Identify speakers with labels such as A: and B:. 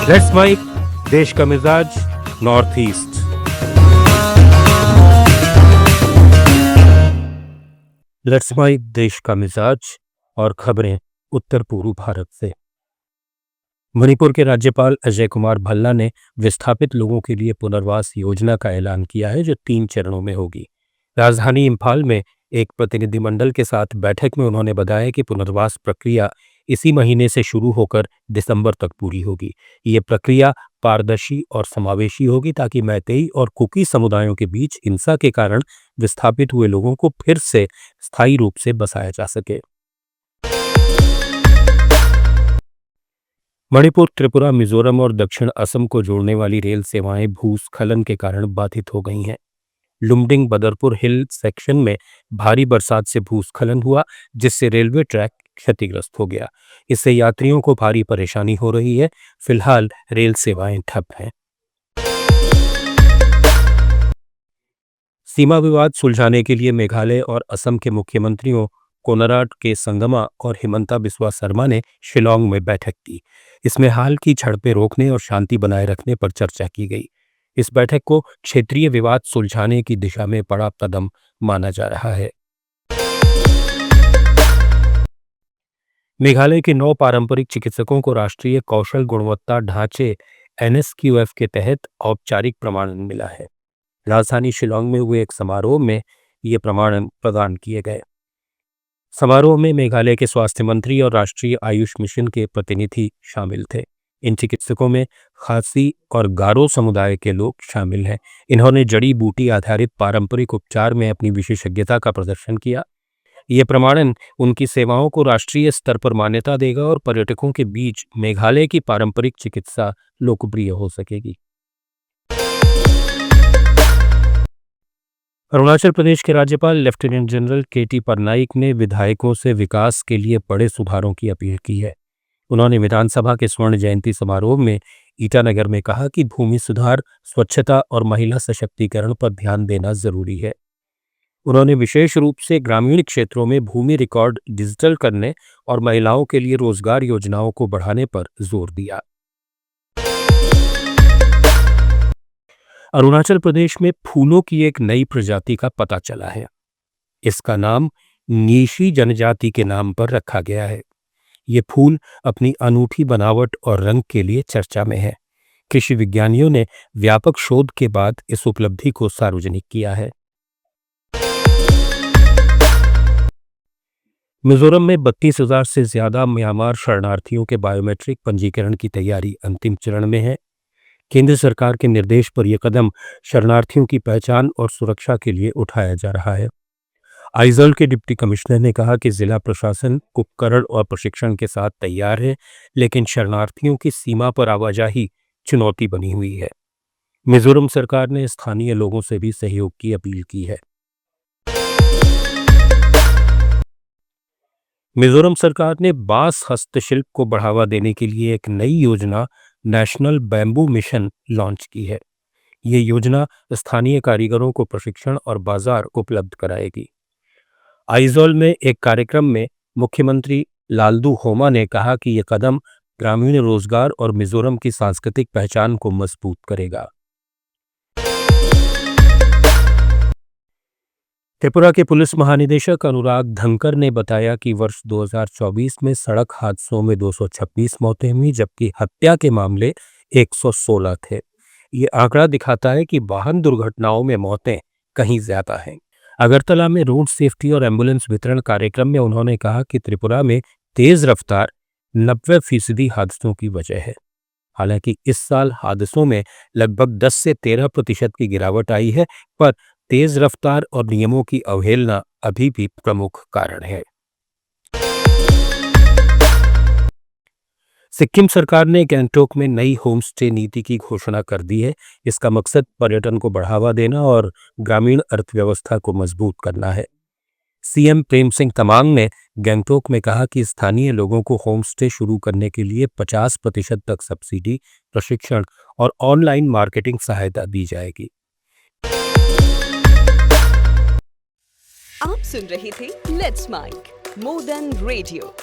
A: Let's mic देश का मिजाज नॉर्थ ईस्ट। लेट्स माइक देश का मिजाज और खबरें उत्तर पूर्व भारत से। मणिपुर के राज्यपाल अजय कुमार भल्ला ने विस्थापित लोगों के लिए पुनर्वास योजना का ऐलान किया है, जो 3 चरणों में होगी। राजधानी इंफाल में एक प्रतिनिधिमंडल के साथ बैठक में उन्होंने बताया कि पुनर्वास प्रक्रिया इसी महीने से शुरू होकर दिसंबर तक पूरी होगी। ये प्रक्रिया पारदर्शी और समावेशी होगी ताकि मैतेई और कुकी समुदायों के बीच हिंसा के कारण विस्थापित हुए लोगों को फिर से स्थायी रूप से बसाया जा सके। मणिपुर, त्रिपुरा, मिजोरम और दक्षिण असम को जोड़ने वाली रेल सेवाएं भूस्खलन के कारण बाधित हो गई हैं। लुमडिंग बदरपुर हिल सेक्शन में भारी बरसात से भूस्खलन हुआ, जिससे रेलवे ट्रैक क्षतिग्रस्त हो गया। इससे यात्रियों को भारी परेशानी हो रही है। फिलहाल रेल सेवाएं ठप हैं। सीमा विवाद सुलझाने के लिए मेघालय और असम के मुख्यमंत्रियों कोनराड के संगमा और हिमंता बिस्वा शर्मा ने शिलोंग में बैठक की। इसमें हाल की झड़पें रोकने और शांति बनाए रखने पर चर्चा की गई। इस बैठक को क्षेत्रीय विवाद सुलझाने की दिशा में बड़ा कदम माना जा रहा है। मेघालय के 9 पारंपरिक चिकित्सकों को राष्ट्रीय कौशल गुणवत्ता ढांचे NSQF के तहत औपचारिक प्रमाणन मिला है। राजधानी शिलोंग में हुए एक समारोह में ये प्रमाणन प्रदान किए गए। समारोह में मेघालय के स्वास्थ्य मंत्री और राष्ट्रीय आयुष मिशन के प्रतिनिधि शामिल थे। इन चिकित्सकों में खासी और गारो समुदाय के लोग शामिल हैं। इन्होंने जड़ी बूटी आधारित पारंपरिक उपचार में अपनी विशेषज्ञता का प्रदर्शन किया। ये प्रमाणन उनकी सेवाओं को राष्ट्रीय स्तर पर मान्यता देगा और पर्यटकों के बीच मेघालय की पारंपरिक चिकित्सा लोकप्रिय हो सकेगी। अरुणाचल प्रदेश के राज्यपाल लेफ्टिनेंट जनरल KT पटनायक ने विधायकों से विकास के लिए बड़े सुधारों की अपील की है। उन्होंने विधानसभा के स्वर्ण जयंती समारोह में ईटानगर में कहा कि भूमि सुधार, स्वच्छता और महिला सशक्तिकरण पर ध्यान देना जरूरी है। उन्होंने विशेष रूप से ग्रामीण क्षेत्रों में भूमि रिकॉर्ड डिजिटल करने और महिलाओं के लिए रोजगार योजनाओं को बढ़ाने पर जोर दिया। अरुणाचल प्रदेश में फूलों की एक नई प्रजाति का पता चला है। इसका नाम नीशी जनजाति के नाम पर रखा गया है। ये फूल अपनी अनूठी बनावट और रंग के लिए चर्चा में है। कृषि विज्ञानियों ने व्यापक शोध के बाद इस उपलब्धि को सार्वजनिक किया है। मिजोरम में 32,000 से ज्यादा म्यांमार शरणार्थियों के बायोमेट्रिक पंजीकरण की तैयारी अंतिम चरण में है। केंद्र सरकार के निर्देश पर यह कदम शरणार्थियों की पहचान और सुरक्षा के लिए उठाया जा रहा है। आइजोल के डिप्टी कमिश्नर ने कहा कि जिला प्रशासन उपकरण और प्रशिक्षण के साथ तैयार है, लेकिन शरणार्थियों की सीमा पर आवाजाही चुनौती बनी हुई है। मिजोरम सरकार ने स्थानीय लोगों से भी सहयोग की अपील की है। मिजोरम सरकार ने बांस हस्तशिल्प को बढ़ावा देने के लिए एक नई योजना नेशनल बैम्बू मिशन लॉन्च की है। ये योजना स्थानीय कारीगरों को प्रशिक्षण और बाजार उपलब्ध कराएगी। आइजोल में एक कार्यक्रम में मुख्यमंत्री लालदू होमा ने कहा कि यह कदम ग्रामीण रोजगार और मिजोरम की सांस्कृतिक पहचान को मजबूत करेगा। त्रिपुरा के पुलिस महानिदेशक अनुराग धनकर ने बताया कि वर्ष 2024 में सड़क हादसों में 226 मौतें हुई, जबकि हत्या के मामले 116 थे। ये आंकड़ा दिखाता है कि वाहन दुर्घटनाओं में मौतें कहीं ज्यादा हैं। अगरतला में रोड सेफ्टी और एम्बुलेंस वितरण कार्यक्रम में उन्होंने कहा कि त्रिपुरा में तेज रफ्तार 90% हादसों की वजह है। हालांकि इस साल हादसों में लगभग 10 से 13% की गिरावट आई है, पर तेज रफ्तार और नियमों की अवहेलना अभी भी प्रमुख कारण है। सिक्किम सरकार ने गैंगटोक में नई होम स्टे नीति की घोषणा कर दी है। इसका मकसद पर्यटन को बढ़ावा देना और ग्रामीण अर्थव्यवस्था को मजबूत करना है। CM प्रेम सिंह तमांग ने गैंगटोक में कहा कि स्थानीय लोगों को होम स्टे शुरू करने के लिए 50% तक सब्सिडी, प्रशिक्षण और ऑनलाइन मार्केटिंग सहायता दी जाएगी।
B: आप सुन रहे थे let's mike more than radio.